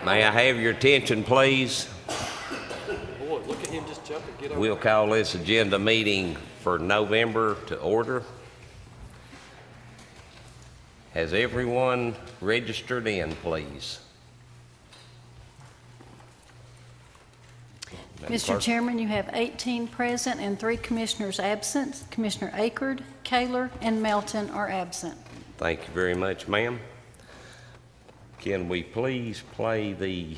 May I have your attention, please? Boy, look at him just jumping. Get over. We'll call this agenda meeting for November to order. Has everyone registered in, please? Mr. Chairman, you have 18 present and 3 commissioners absent. Commissioner Akerd, Kaler, and Melton are absent. Thank you very much, ma'am. Can we please play the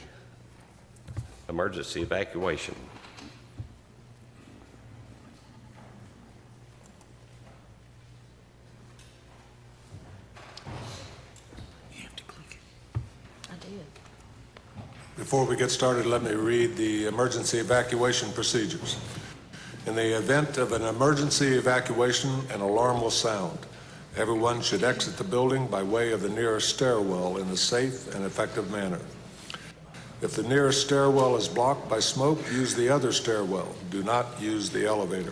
emergency evacuation? I did. Before we get started, let me read the emergency evacuation procedures. In the event of an emergency evacuation, an alarm will sound. Everyone should exit the building by way of the nearest stairwell in a safe and effective manner. If the nearest stairwell is blocked by smoke, use the other stairwell. Do not use the elevator.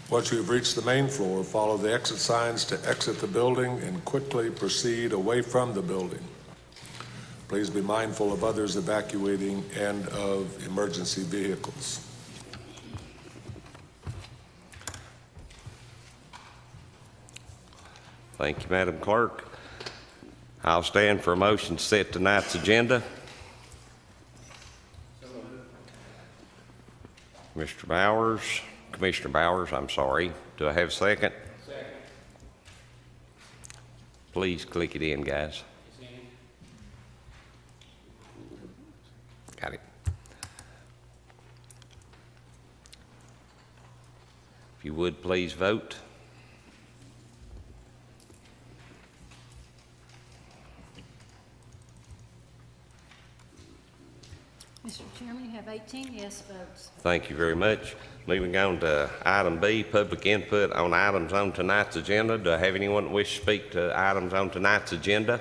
Once you've reached the main floor, follow the exit signs to exit the building and quickly proceed away from the building. Please be mindful of others evacuating and of emergency vehicles. Thank you, Madam Clerk. I'll stand for a motion to set tonight's agenda. Commissioner Bowers, I'm sorry. Do I have a second? Second. Please click it in, guys. Got it. If you would, please vote. Mr. Chairman, you have 18 yes votes. Thank you very much. Moving on to item B, public input on items on tonight's agenda. Do I have anyone that wish to speak to items on tonight's agenda?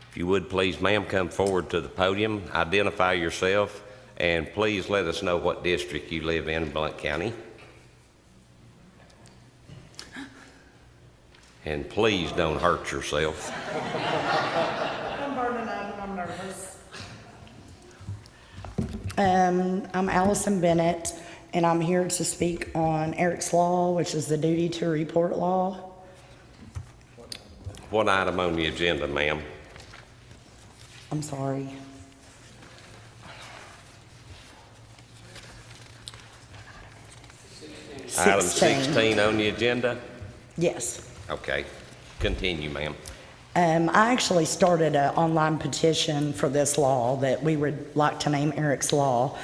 If you would, please, ma'am, come forward to the podium, identify yourself, and please let us know what district you live in Blount County. And please don't hurt yourself. I'm burning up and I'm nervous. I'm Allison Bennett, and I'm here to speak on Eric's Law, which is the duty to report law. What item on the agenda, ma'am? I'm sorry. Item 16 on the agenda? Yes. Okay. Continue, ma'am. I actually started an online petition for this law that we would like to name Eric's Law,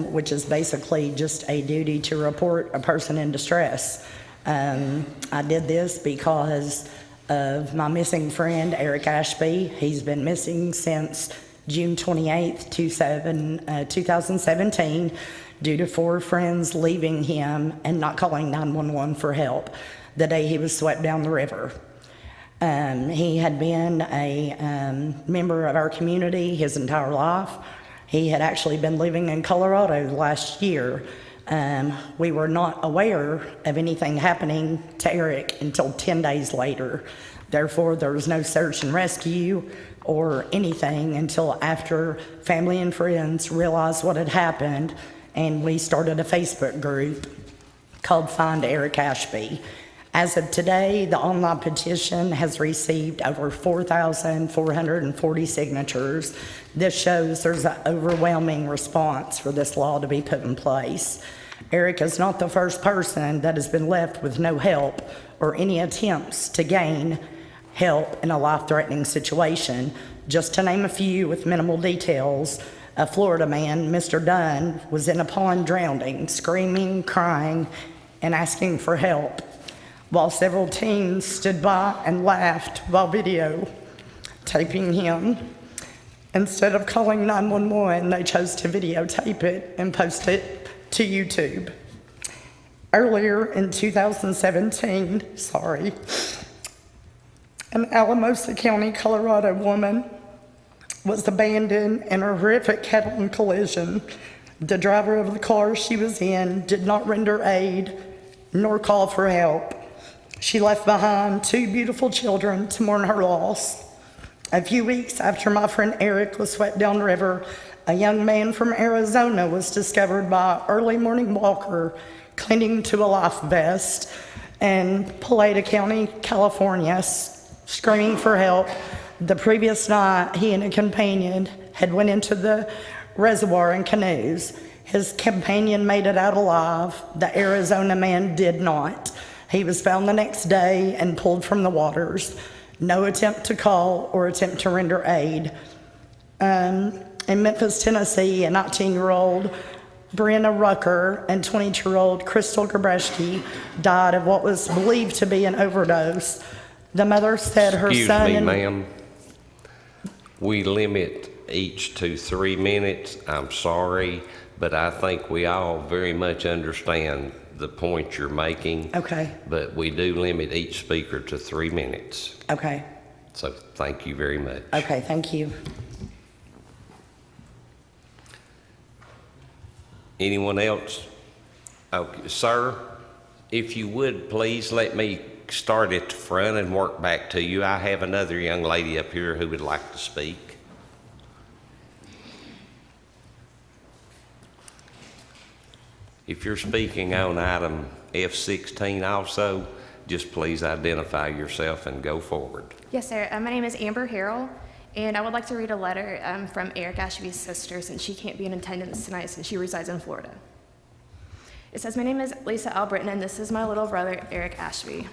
which is basically just a duty to report a person in distress. I did this because of my missing friend, Eric Ashby. He's been missing since June 28th, 2017, due to 4 friends leaving him and not calling 911 for help the day he was swept down the river. He had been a member of our community his entire life. He had actually been living in Colorado last year. We were not aware of anything happening to Eric until 10 days later. Therefore, there was no search and rescue or anything until after family and friends realized what had happened, and we started a Facebook group called Find Eric Ashby. As of today, the online petition has received over 4,440 signatures. This shows there's an overwhelming response for this law to be put in place. Eric is not the first person that has been left with no help or any attempts to gain help in a life-threatening situation. Just to name a few with minimal details, a Florida man, Mr. Dunn, was in a pond drowning, screaming, crying, and asking for help, while several teens stood by and laughed while videotaping him. Instead of calling 911, they chose to videotape it and post it to YouTube. Earlier in 2017, an Alamosa County, Colorado woman was abandoned in a horrific head-on collision. The driver of the car she was in did not render aid nor call for help. She left behind 2 beautiful children to mourn her loss. A few weeks after my friend Eric was swept downriver, a young man from Arizona was discovered by an early morning walker clinging to a life vest in Paleta County, California, screaming for help. The previous night, he and a companion had went into the reservoir in canoes. His companion made it out alive. The Arizona man did not. He was found the next day and pulled from the waters. No attempt to call or attempt to render aid. In Memphis, Tennessee, a 19-year-old Brianna Rucker and 22-year-old Crystal Grabreski died of what was believed to be an overdose. The mother said her son... Excuse me, ma'am. We limit each to 3 minutes. I'm sorry, but I think we all very much understand the point you're making. Okay. But we do limit each speaker to 3 minutes. Okay. So thank you very much. Okay, thank you. Anyone else? Okay, sir, if you would, please let me start at the front and work back to you. I have another young lady up here who would like to speak. If you're speaking on item F16 also, just please identify yourself and go forward. Yes, sir. My name is Amber Harrell, and I would like to read a letter from Eric Ashby's sister, since she can't be in attendance tonight since she resides in Florida. It says, "My name is Lisa Albritton, and this is my little brother, Eric Ashby.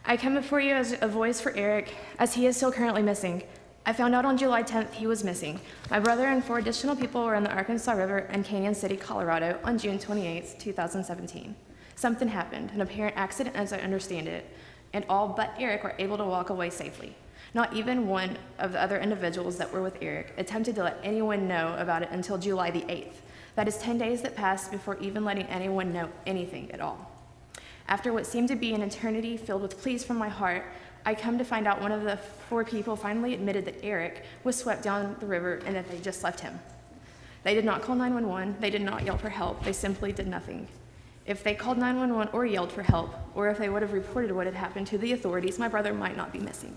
I come before you as a voice for Eric, as he is still currently missing. I found out on July 10th he was missing. My brother and 4 additional people were in the Arkansas River in Canyon City, Colorado on June 28th, 2017. Something happened, an apparent accident as I understand it, and all but Eric were able to walk away safely. Not even one of the other individuals that were with Eric attempted to let anyone know about it until July the 8th. That is 10 days that passed before even letting anyone know anything at all. After what seemed to be an eternity filled with pleas from my heart, I come to find out one of the 4 people finally admitted that Eric was swept down the river and that they just left him. They did not call 911, they did not yell for help, they simply did nothing. If they called 911 or yelled for help, or if they would have reported what had happened to the authorities, my brother might not be missing.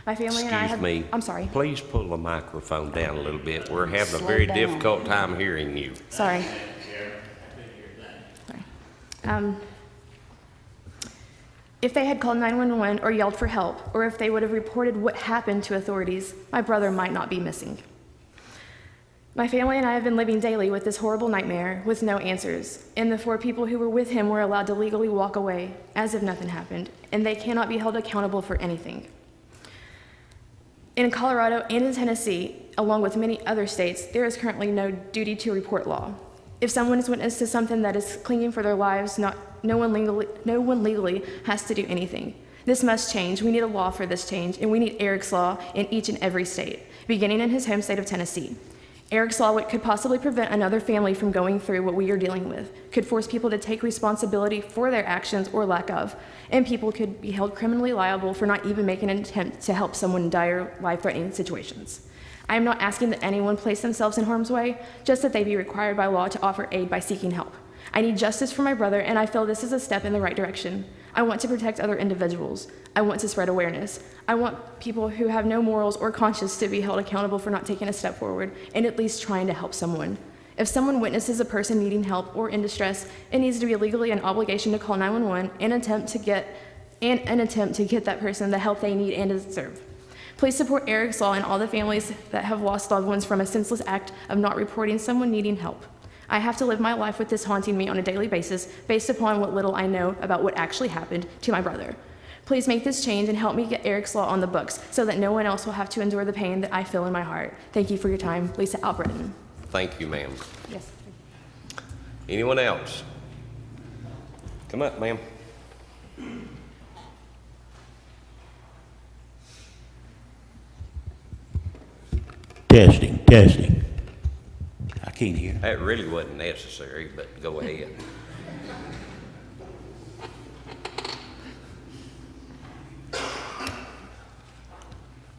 My family and I have... Excuse me. I'm sorry. Please pull the microphone down a little bit. We're having a very difficult time hearing you. Sorry. If they had called 911 or yelled for help, or if they would have reported what happened to authorities, my brother might not be missing. My family and I have been living daily with this horrible nightmare with no answers, and the 4 people who were with him were allowed to legally walk away as if nothing happened, and they cannot be held accountable for anything. In Colorado and in Tennessee, along with many other states, there is currently no duty to report law. If someone is witness to something that is clinging for their lives, no one legally has to do anything. This must change. We need a law for this change, and we need Eric's law in each and every state, beginning in his home state of Tennessee. Eric's law could possibly prevent another family from going through what we are dealing with, could force people to take responsibility for their actions or lack of, and people could be held criminally liable for not even making an attempt to help someone in dire, life-threatening situations. I am not asking that anyone place themselves in harm's way, just that they be required by law to offer aid by seeking help. I need justice for my brother, and I feel this is a step in the right direction. I want to protect other individuals. I want to spread awareness. I want people who have no morals or conscience to be held accountable for not taking a step forward and at least trying to help someone. If someone witnesses a person needing help or in distress, it needs to be legally an obligation to call 911 and an attempt to get that person the help they need and deserve. Please support Eric's law and all the families that have lost loved ones from a senseless act of not reporting someone needing help. I have to live my life with this haunting me on a daily basis based upon what little I know about what actually happened to my brother. Please make this change and help me get Eric's law on the books so that no one else will have to endure the pain that I feel in my heart. Thank you for your time. Lisa Albritton. Thank you, ma'am. Yes. Anyone else? Come up, ma'am. Testing. I can't hear. That really wasn't necessary, but go ahead.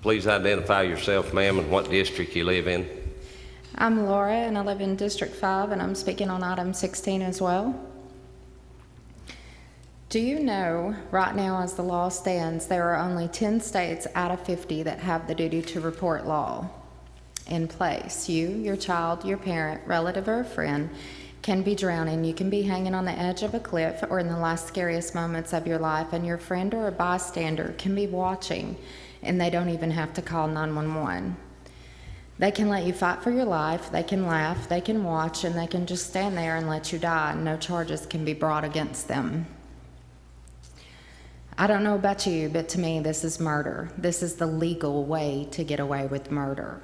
Please identify yourself, ma'am, and what district you live in. I'm Laura, and I live in District 5, and I'm speaking on item 16 as well. Do you know, right now as the law stands, there are only 10 states out of 50 that have the duty to report law in place? You, your child, your parent, relative, or a friend can be drowning. You can be hanging on the edge of a cliff or in the last scariest moments of your life, and your friend or a bystander can be watching, and they don't even have to call 911. They can let you fight for your life, they can laugh, they can watch, and they can just stand there and let you die, and no charges can be brought against them. I don't know about you, but to me, this is murder. This is the legal way to get away with murder.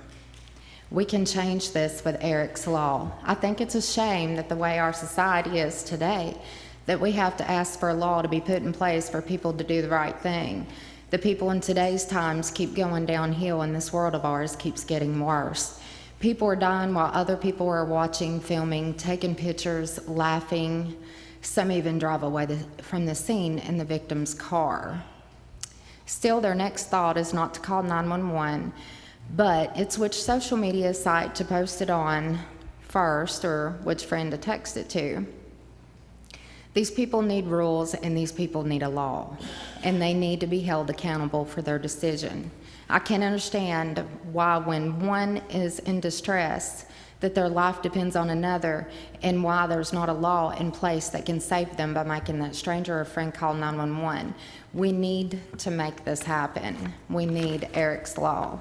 We can change this with Eric's Law. I think it's a shame that the way our society is today, that we have to ask for a law to be put in place for people to do the right thing. The people in today's times keep going downhill, and this world of ours keeps getting worse. People are dying while other people are watching, filming, taking pictures, laughing. Some even drive away from the scene in the victim's car. Still, their next thought is not to call 911, but it's which social media site to post it on first, or which friend to text it to. These people need rules, and these people need a law, and they need to be held accountable for their decision. I can understand why, when one is in distress, that their life depends on another, and why there's not a law in place that can save them by making that stranger or friend call 911. We need to make this happen. We need Eric's Law.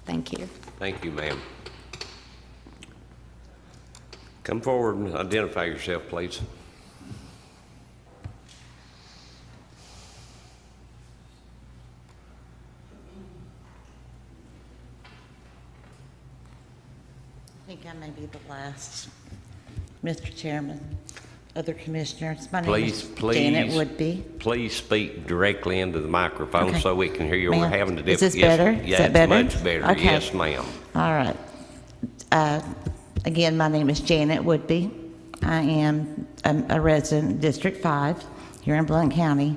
Thank you. Thank you, ma'am. Come forward and identify yourself, please. I think I may be the last. Mr. Chairman, other commissioners, my name Please, is Janet Woodby. please speak directly into the microphone Okay. so we can hear you. We're Ma'am, having to is this yes, better? Yeah, Is that it's better? much better. Okay. Yes, ma'am. All right. Again, my name is Janet Woodby. I am a resident of District 5 here in Blount County.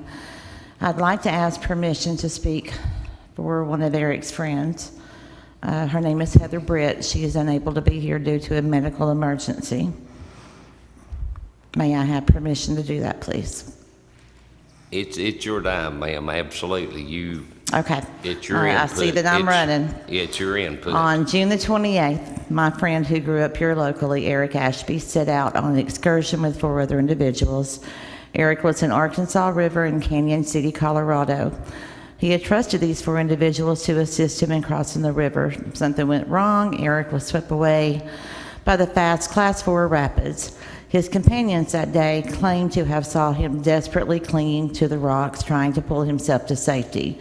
I'd like to ask permission to speak for one of Eric's friends. Her name is Heather Britt. She is unable to be here due to a medical emergency. May I have permission to do that, please? It's your dime, ma'am. Absolutely. Okay. It's your All right, I input. see that I'm running. It's your input. On June the 28th, my friend who grew up here locally, Eric Ashby, set out on an excursion with 4 other individuals. Eric was in Arkansas River in Canyon City, Colorado. He had trusted these 4 individuals to assist him in crossing the river. Something went wrong. Eric was swept away by the fast Class 4 rapids. His companions that day claimed to have saw him desperately clinging to the rocks, trying to pull himself to safety.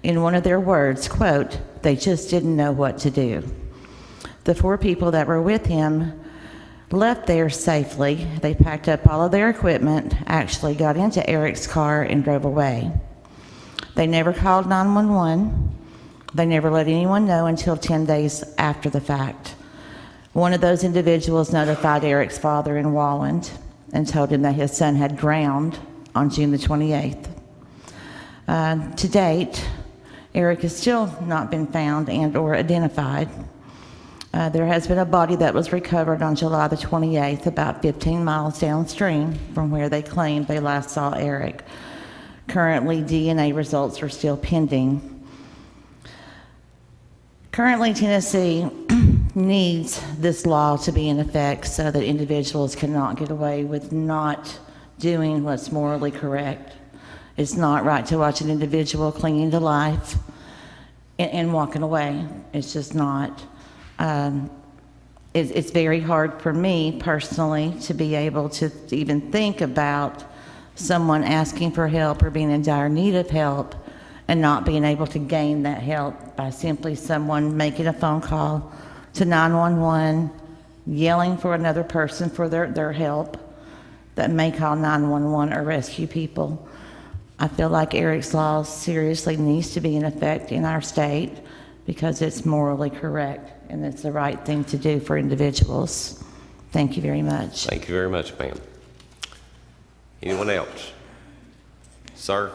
In one of their words, quote, "They just didn't know what to do." The 4 people that were with him left there safely. They packed up all of their equipment, actually got into Eric's car and drove away. They never called 911. They never let anyone know until 10 days after the fact. One of those individuals notified Eric's father in Walland and told him that his son had drowned on June the 28th. To date, Eric has still not been found and or identified. There has been a body that was recovered on July the 28th, about 15 miles downstream from where they claimed they last saw Eric. Currently, DNA results are still pending. Currently, Tennessee needs this law to be in effect so that individuals cannot get away with not doing what's morally correct. It's not right to watch an individual clinging to life and walking away. It's just not. It's very hard for me personally to be able to even think about someone asking for help or being in dire need of help and not being able to gain that help by simply someone making a phone call to 911, yelling for another person for their help that may call 911 or rescue people. I feel like Eric's Law seriously needs to be in effect in our state because it's morally correct and it's the right thing to do for individuals. Thank you very much. Thank you very much, ma'am. Anyone else? Sir?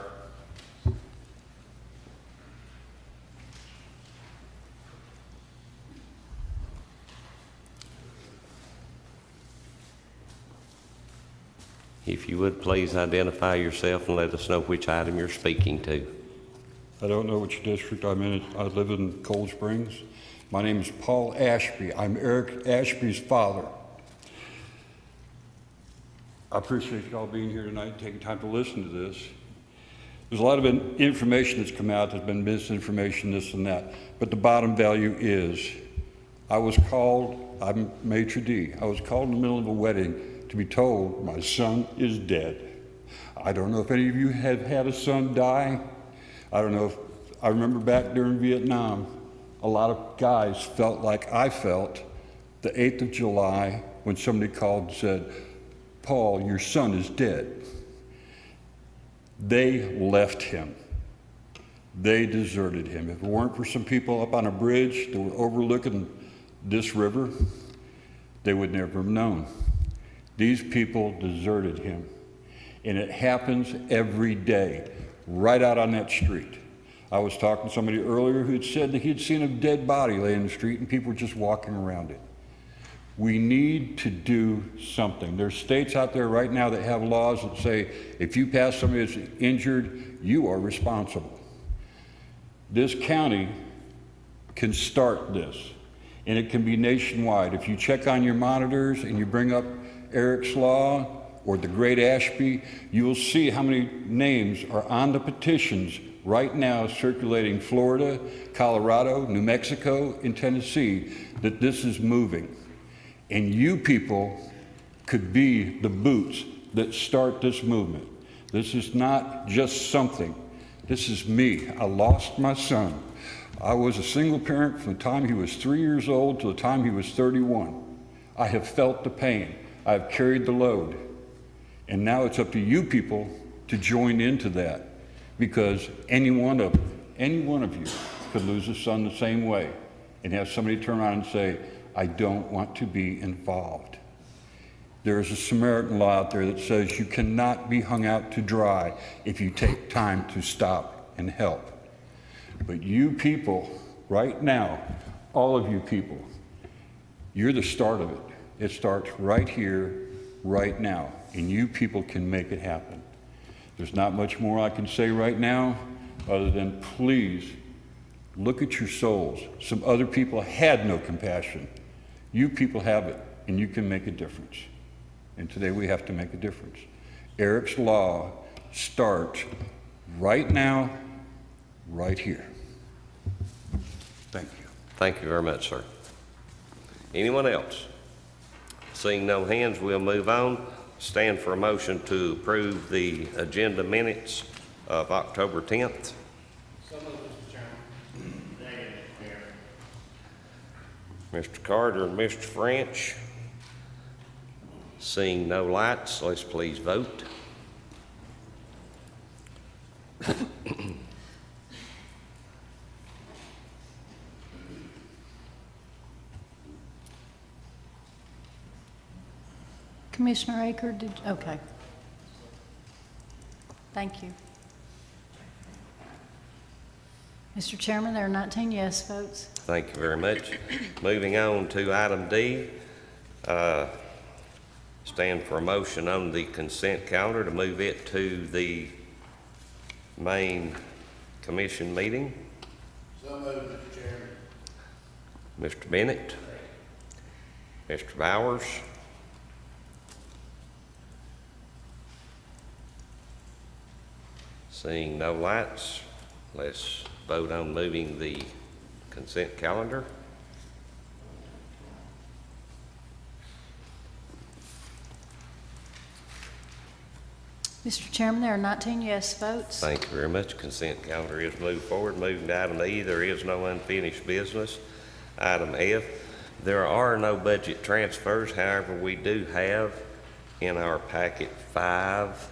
If you would, please identify yourself and let us know which item you're speaking to. I don't know which district I'm in. I live in Cold Springs. My name is Paul Ashby. I'm Eric Ashby's father. I appreciate y'all being here tonight and taking time to listen to this. There's a lot of information that's come out. There's been misinformation, this and that. But the bottom value is, I was called, I'm maitre d', I was called in the middle of a wedding to be told my son is dead. I don't know if any of you have had a son die. I don't know if, I remember back during Vietnam, a lot of guys felt like I felt the 8th of July when somebody called and said, Paul, your son is dead. They left him. They deserted him. If it weren't for some people up on a bridge that were overlooking this river, they would never have known. These people deserted him. And it happens every day, right out on that street. I was talking to somebody earlier who had said that he had seen a dead body laying in the street and people were just walking around it. We need to do something. There's states out there right now that have laws that say if you pass somebody that's injured, you are responsible. This county can start this, and it can be nationwide. If you check on your monitors and you bring up Eric's Law or the Great Ashby, you will see how many names are on the petitions right now circulating Florida, Colorado, New Mexico, and Tennessee that this is moving. And you people could be the boots that start this movement. This is not just something. This is me. I lost my son. I was a single parent from the time he was 3 years old to the time he was 31. I have felt the pain. I have carried the load. And now it's up to you people to join into that, because any one of you could lose a son the same way and have somebody turn around and say, I don't want to be involved. There is a Samaritan law out there that says you cannot be hung out to dry if you take time to stop and help. But you people, right now, all of you people, you're the start of it. It starts right here, right now, and you people can make it happen. There's not much more I can say right now other than please look at your souls. Some other people had no compassion. You people have it, and you can make a difference. And today we have to make a difference. Eric's Law starts right now, right here. Thank you. Thank you very much, sir. Anyone else? Seeing no hands, we'll move on. Stand for a motion to approve the agenda minutes of October 10th. Mr. Carter and Mr. French. Seeing no lights, let's please vote. Commissioner Aker, okay. Thank you. Mr. Chairman, there are 19 yes votes. Thank you very much. Moving on to item D. Stand for a motion on the consent calendar to move it to the main commission meeting. So moved, Mr. Chairman. Mr. Bennett. Mr. Bowers. Seeing no lights, let's vote on moving the consent calendar. Mr. Chairman, there are 19 yes votes. Thank you very much. Consent calendar is moved forward. Moving to item E, there is no unfinished business. Item F, there are no budget transfers. However, we do have in our packet 5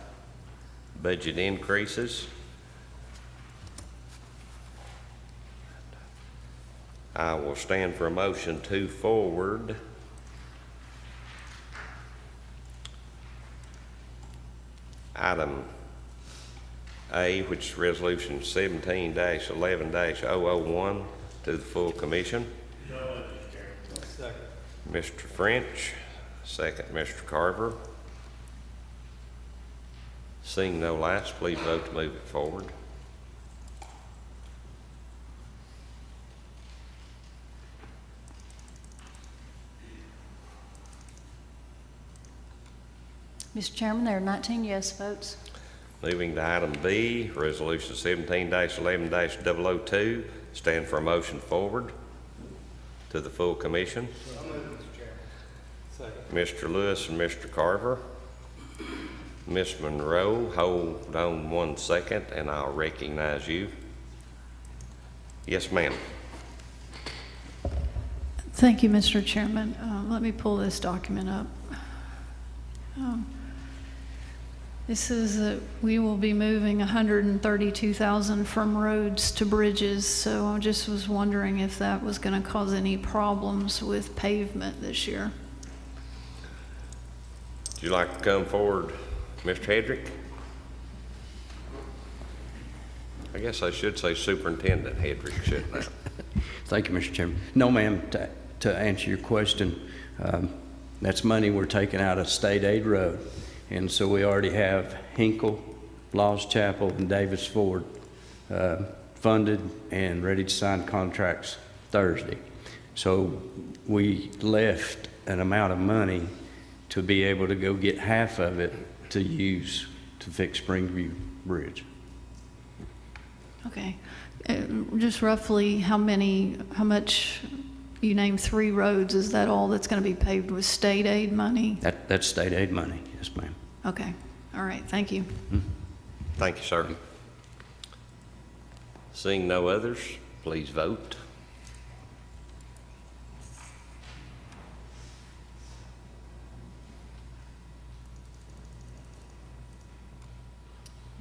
budget increases. I will stand for a motion to forward item A, which is resolution 17-11-001 to the full commission. Second. Mr. French, second Mr. Carver. Seeing no lights, please vote to move it forward. Mr. Chairman, there are 19 yes votes. Moving to item B, Resolution 17-11-002. Stand for a motion forward to the full commission. Mr. Lewis and Mr. Carver. Ms. Monroe, hold on 1 second and I'll recognize you. Yes, ma'am. Thank you, Mr. Chairman. Let me pull this document up. This is that we will be moving 132,000 from roads to bridges, so I just was wondering if that was going to cause any problems with pavement this year. Would you like to come forward, Mr. Hedrick? I guess I should say Superintendent Hedrick, shouldn't I? Thank you, Mr. Chairman. No, ma'am, to answer your question, that's money we're taking out of state aid road. And so we already have Hinkle, Laws Chapel, and Davis Ford funded and ready to sign contracts Thursday. So we left an amount of money to be able to go get half of it to use to fix Springview Bridge. Okay. Just roughly how much, you named 3 roads, is that all that's going to be paved with state aid money? That's state aid money, yes, ma'am. Okay. All right. Thank you. Thank you, sir. Seeing no others, please vote.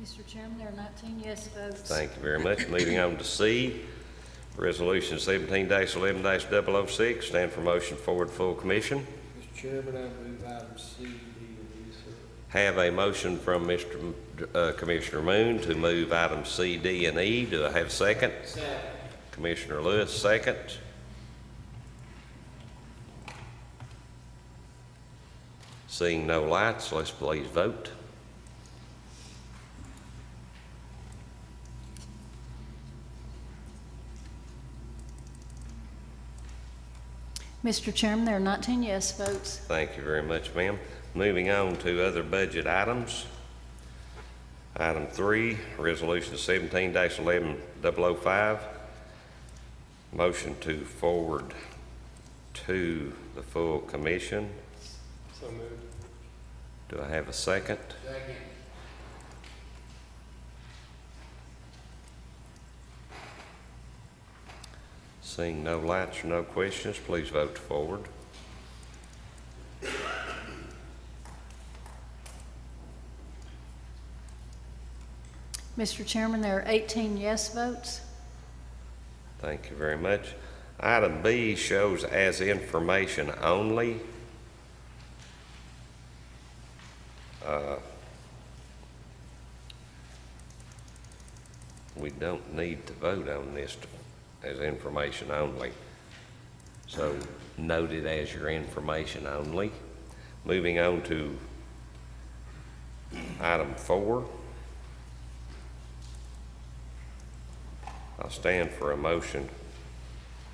Mr. Chairman, there are 19 yes votes. Thank you very much. Moving on to C, Resolution 17-11-006. Stand for motion forward full commission. Mr. Chairman, I move items C, D, and E, sir. Have a motion from Commissioner Moon to move items C, D, and E. Do I have a second? Second. Commissioner Lewis, second. Seeing no lights, let's please vote. Mr. Chairman, there are 19 yes votes. Thank you very much, ma'am. Moving on to other budget items. Item 3, Resolution 17-11-005. Motion to forward to the full commission. So moved. Do I have a second? Second. Seeing no lights or no questions, please vote forward. Mr. Chairman, there are 18 yes votes. Thank you very much. Item B shows as information only. We don't need to vote on this as information only. So note it as your information only. Moving on to item 4. I'll stand for a motion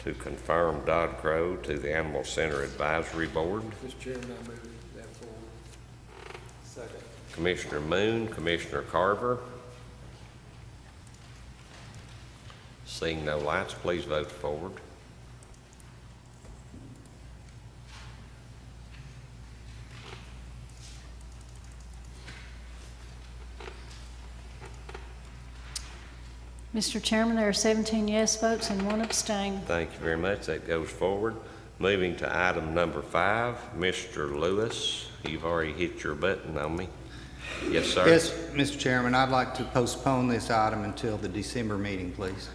to confirm Dodd Crow to the Animal Center Advisory Board. Mr. Chairman, I move that forward. Second. Commissioner Moon, Commissioner Carver. Seeing no lights, please vote forward. Mr. Chairman, there are 17 yes votes and 1 abstain. Thank you very much. That goes forward. Moving to item number 5, Mr. Lewis, you've already hit your button on me. Yes, sir. Yes, Mr. Chairman, I'd like to postpone this item until the December meeting, please.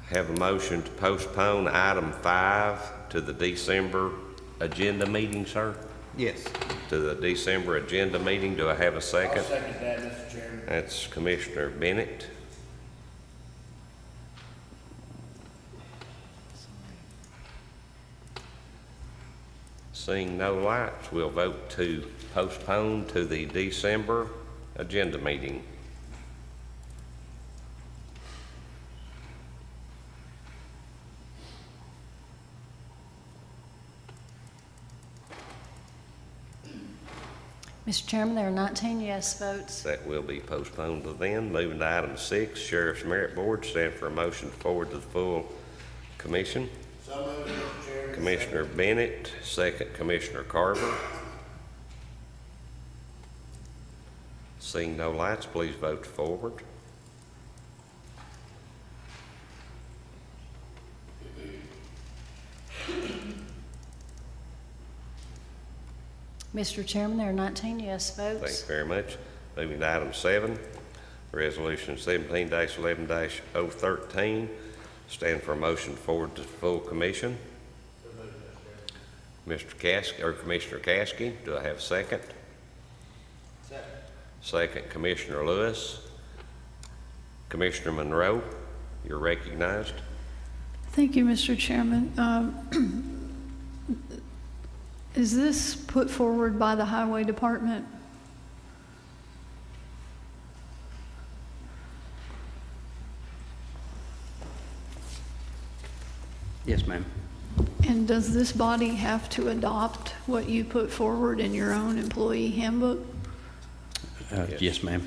Have a motion to postpone item 5 to the December agenda meeting, sir? Yes. To the December agenda meeting. Do I have a second? I'll second that, Mr. Chairman. That's Commissioner Bennett. Seeing no lights, we'll vote to postpone to the December agenda meeting. Mr. Chairman, there are 19 yes votes. That will be postponed to then. Moving to item 6, Sheriff's Merit Board. Stand for a motion to forward to the full commission. So moved, Mr. Chairman. Commissioner Bennett, second Commissioner Carver. Seeing no lights, please vote forward. Mr. Chairman, there are 19 yes Thank votes. you very much. Moving to item 7, Resolution 17-11-013. Stand for a motion forward to the full commission. Mr. Caskey, or Commissioner Caskey, do I have a second? Second. Second, Commissioner Lewis. Commissioner Monroe, you're recognized. Thank you, Mr. Chairman. Is this put forward by the Highway Department? Yes, ma'am. And does this body have to adopt what you put forward in your own employee handbook? Yes, ma'am.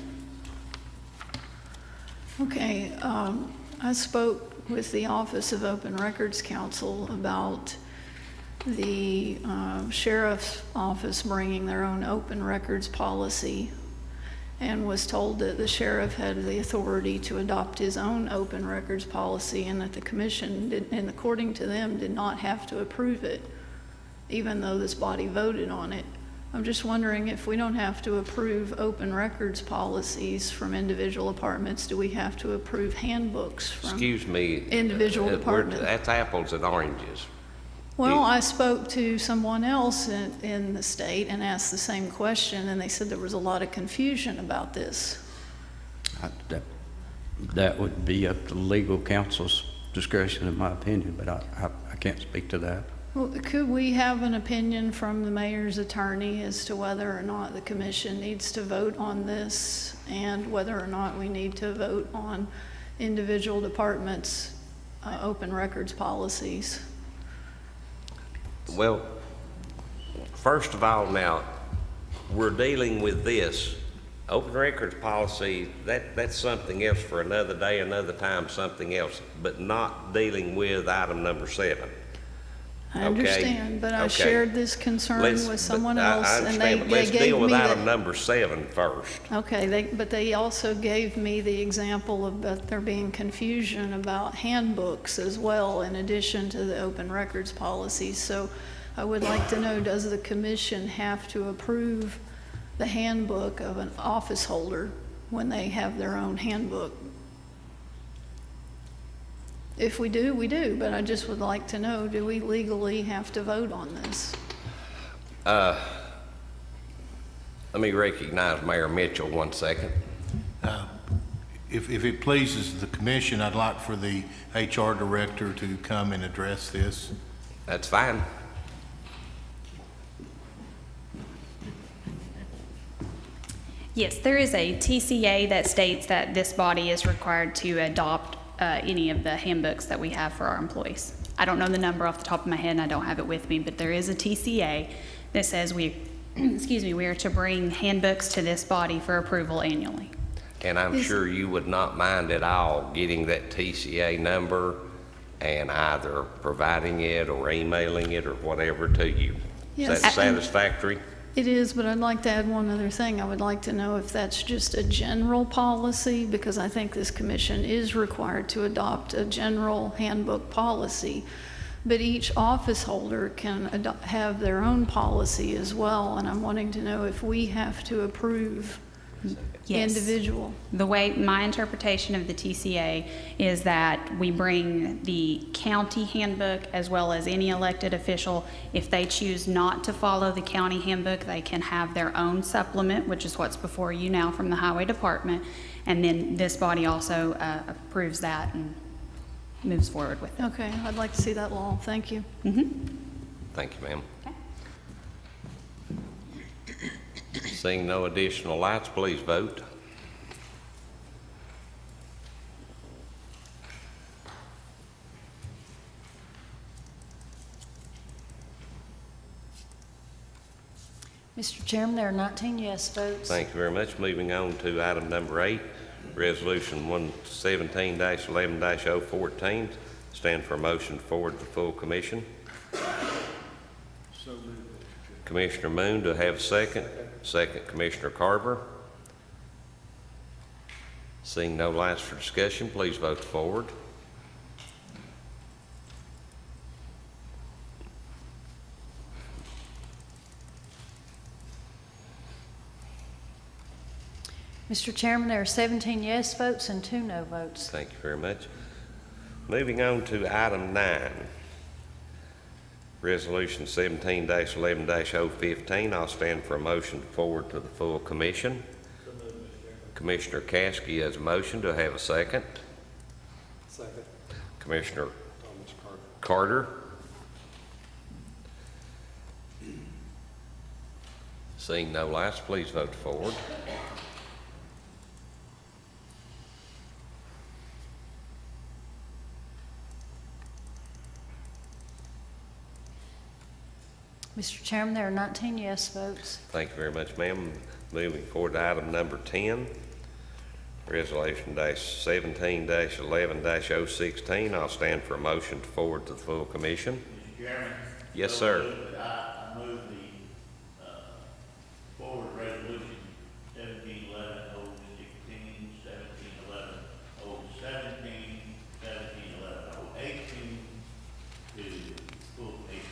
Okay, I spoke with the Office of Open Records Counsel about the sheriff's office bringing their own open records policy, and was told that the sheriff had the authority to adopt his own open records policy, and that the commission did, and according to them, did not have to approve it, even though this body voted on it. I'm just wondering, if we don't have to approve open records policies from individual departments, do we have to approve handbooks from Excuse me. individual departments? That's apples and oranges. Well, I spoke to someone else in the state and asked the same question, and they said there was a lot of confusion about this. That would be up to legal counsel's discretion, in my opinion, but I can't speak to that. Well, could we have an opinion from the mayor's attorney as to whether or not the commission needs to vote on this, and whether or not we need to vote on individual departments' open records policies? Well, first of all, now, we're dealing with this. Open records policy, that's something else for another day, another time, something else, but not dealing with item number 7. I understand, but I Okay. shared this concern with someone else, I and understand, but let's they deal gave with me item the... number 7 first. Okay, but they also gave me the example of that there being confusion about handbooks as well, in addition to the open records policies. So I would like to know, does the commission have to approve the handbook of an office holder when they have their own handbook? If we do, we do, but I just would like to know, do we legally have to vote on this? Let me recognize Mayor Mitchell 1 second. If it pleases the commission, I'd like for the HR director to come and address this. That's fine. Yes, there is a TCA that states that this body is required to adopt any of the handbooks that we have for our employees. I don't know the number off the top of my head, and I don't have it with me, but there is a TCA that says we, we are to bring handbooks to this body for approval annually. And I'm sure you would not mind at all getting that TCA number and either providing it or emailing it or whatever to you. Yes. Is that satisfactory? It is, but I'd like to add one other thing. I would like to know if that's just a general policy, because I think this commission is required to adopt a general handbook policy. But each office holder can have their own policy as well, and I'm wanting to know if we have to approve individual. The way my interpretation of the TCA is that we bring the county handbook as well as any elected official. If they choose not to follow the county handbook, they can have their own supplement, which is what's before you now from the Highway Department. And then this body also approves that and moves forward with it. Okay, I'd like to see that law. Thank you. Thank you, ma'am. Seeing no additional lights, please vote. Mr. Chairman, there are 19 yes votes. Thank you very much. Moving on to item number 8, Resolution 117-11-014. Stand for a motion to forward to full commission. So moved. Commissioner Moon, do I have a second? Second, Commissioner Carver. Seeing no lights for discussion, please vote forward. Mr. Chairman, there are 17 yes votes and 2 no votes. Thank you very much. Moving on to item 9, Resolution 17-11-015. I'll stand for a motion to forward to the full commission. Commissioner Caskey has a motion. Do I have a second? Second. Commissioner Carter. Seeing no lights, please vote forward. Mr. Chairman, there are 19 yes votes. Thank you very much, ma'am. Moving forward to item number 10, Resolution 17-11-016. I'll stand for a motion to forward to the full commission. Mr. Chairman? Yes, sir. I move the forward resolution 17-11-016, 17-11-017, 17-11-018 to full commission.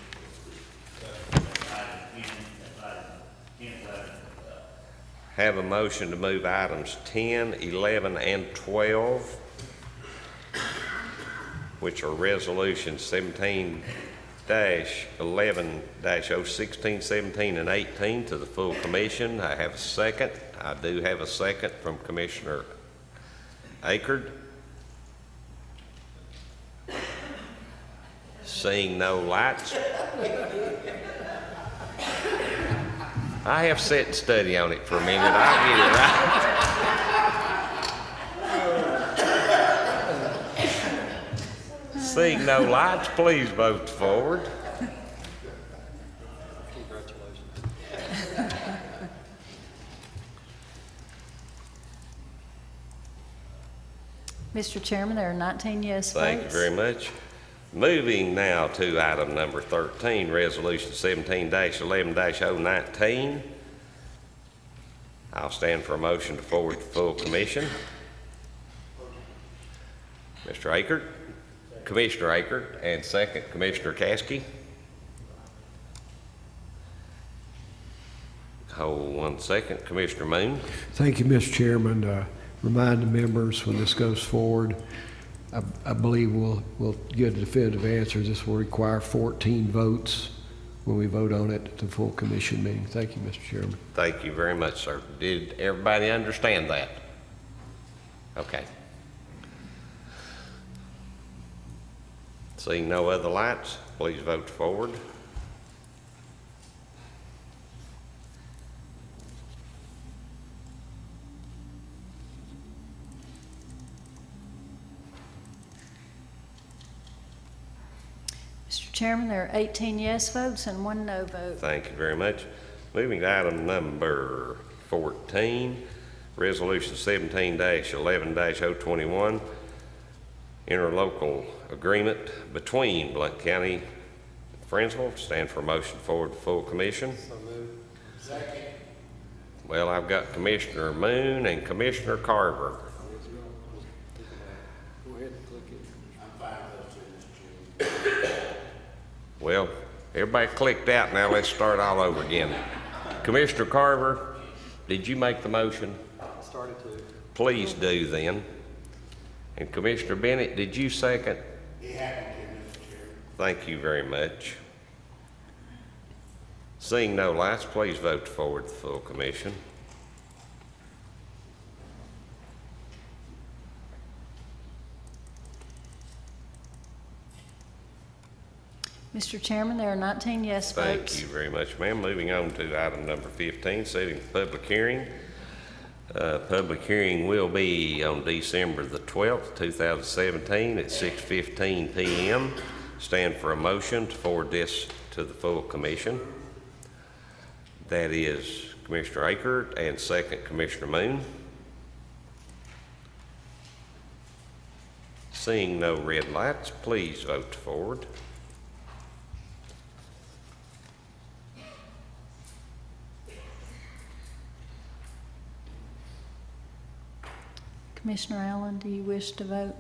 Have a motion to move items 10, 11, and 12, which are resolutions 17-11-016, 17, and 18 to the full commission. I have a second. I do have a second from Commissioner Akerd. Seeing no lights. I have sat and studied on it for a minute. I'll get it right. Seeing no lights, please vote forward. Congratulations. Mr. Chairman, there are 19 yes votes. Thank you very much. Moving now to item number 13, Resolution 17-11-019. I'll stand for a motion to forward to full commission. Mr. Akerd, Commissioner Akerd, and second, Commissioner Caskey. Hold 1 second, Commissioner Moon. Thank you, Mr. Chairman. Remind the members when this goes forward, I believe we'll get a definitive answer. This will require 14 votes when we vote on it at the full commission meeting. Thank you, Mr. Chairman. Thank you very much, sir. Did everybody understand that? Okay. Seeing no other lights, please vote forward. Mr. Chairman, there are 18 yes votes and 1 no vote. Thank you very much. Moving to item number 14, Resolution 17-11-021, interlocal agreement between Blount County and Friendsville. Stand for a motion forward to full commission. So moved. Second. Well, I've got Commissioner Moon and Commissioner Carver. Go ahead and click it. I'm fine with those two, Mr. Chairman. Well, everybody clicked out. Now let's start all over again. Commissioner Carver, did you make the motion? I started to. Please do then. And Commissioner Bennett, did you second? It happened to Mr. Chairman. Thank you very much. Seeing no lights, please vote forward to the full commission. Mr. Chairman, there are 19 yes votes. Thank you very much, ma'am. Moving on to item number 15, setting the public hearing. Public hearing will be on December the 12th, 2017 at 6:15 p.m. Stand for a motion to forward this to the full commission. That is Commissioner Akert and second Commissioner Moon. Seeing no red lights, please vote forward. Commissioner Allen, do you wish to vote?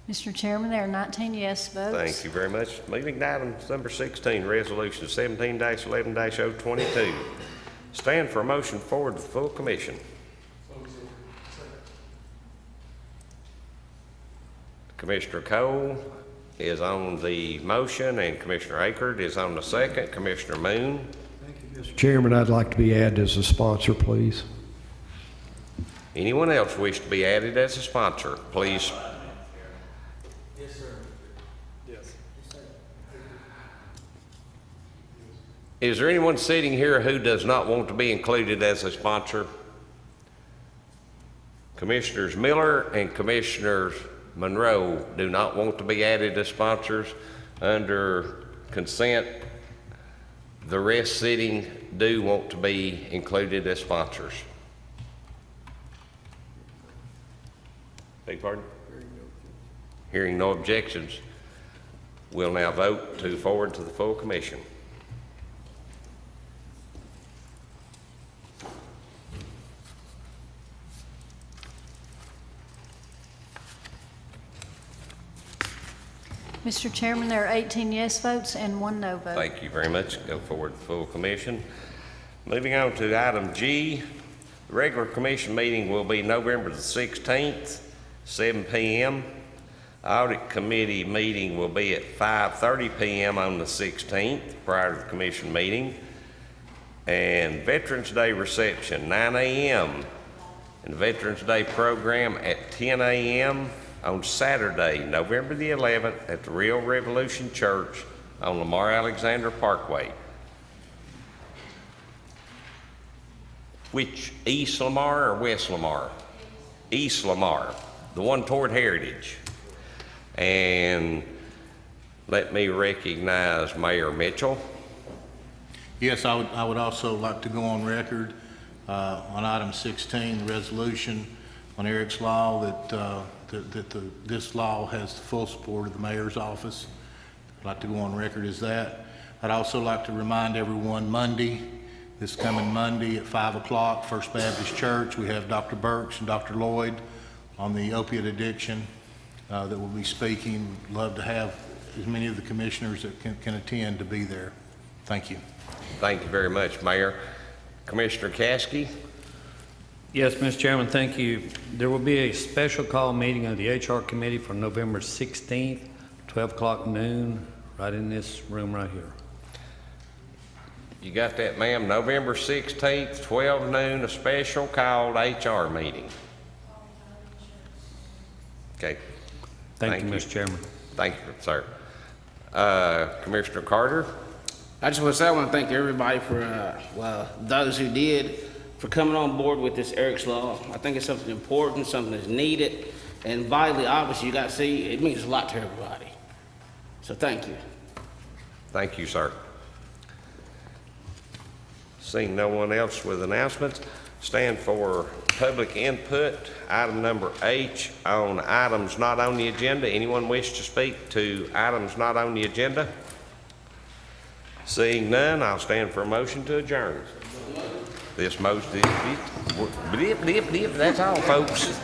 Mr. Chairman, there are 19 yes votes. Thank you very much. Moving to item number 16, resolution 17-11-022. Stand for a motion forward to the full commission. Commissioner Cole is on the motion and Commissioner Akert is on the second. Commissioner Moon. Mr. Chairman, I'd like to be added as a sponsor, please. Anyone else wish to be added as a sponsor, please? Yes, sir. Yes. Is there anyone sitting here who does not want to be included as a sponsor? Commissioners Miller and Commissioners Monroe do not want to be added as sponsors. Under consent, the rest sitting do want to be included as sponsors. Beg your pardon? Hearing no objections, we'll now vote to forward to the full commission. Mr. Chairman, there are 18 yes votes and 1 no vote. Thank you very much. Go forward to full commission. Moving on to item G, the regular commission meeting will be November the 16th, 7 p.m. Audit committee meeting will be at 5:30 p.m. on the 16th prior to the commission meeting. And Veterans Day reception, 9 a.m. And Veterans Day program at 10 a.m. on Saturday, November the 11th at the Real Revolution Church on Lamar Alexander Parkway. Which, East Lamar or West Lamar? East Lamar, the one toward Heritage. And let me recognize Mayor Mitchell. Yes, I would also like to go on record on item 16, the resolution on Eric's law this law has the full support of the mayor's office. I'd like to go on record as that. I'd also like to remind everyone this coming Monday at 5 o'clock, First Baptist Church, we have Dr. Burks and Dr. Lloyd on the opiate addiction that will be speaking. Love to have as many of the commissioners that can attend to be there. Thank you. Thank you very much, Mayor. Commissioner Caskey. Yes, Mr. Chairman, thank you. There will be a special call meeting of the HR committee for November 16th, 12 o'clock noon, right in this room right here. You got that, ma'am? November 16th, 12 noon, a special called HR meeting. Okay. Thank you, Mr. Chairman. Thank you, sir. Commissioner Carter. I just want to say I want to thank everybody for, those who did, for coming on board with this Eric's Law. I think it's something important, something that's needed, and vitally obvious. You got to see, it means a lot to everybody. So thank you. Thank you, sir. Seeing no one else with announcements, stand for public input. Item number H on items not on the agenda. Anyone wish to speak to items not on the agenda? Seeing none, I'll stand for a motion to adjourn. This motion, that's all, folks.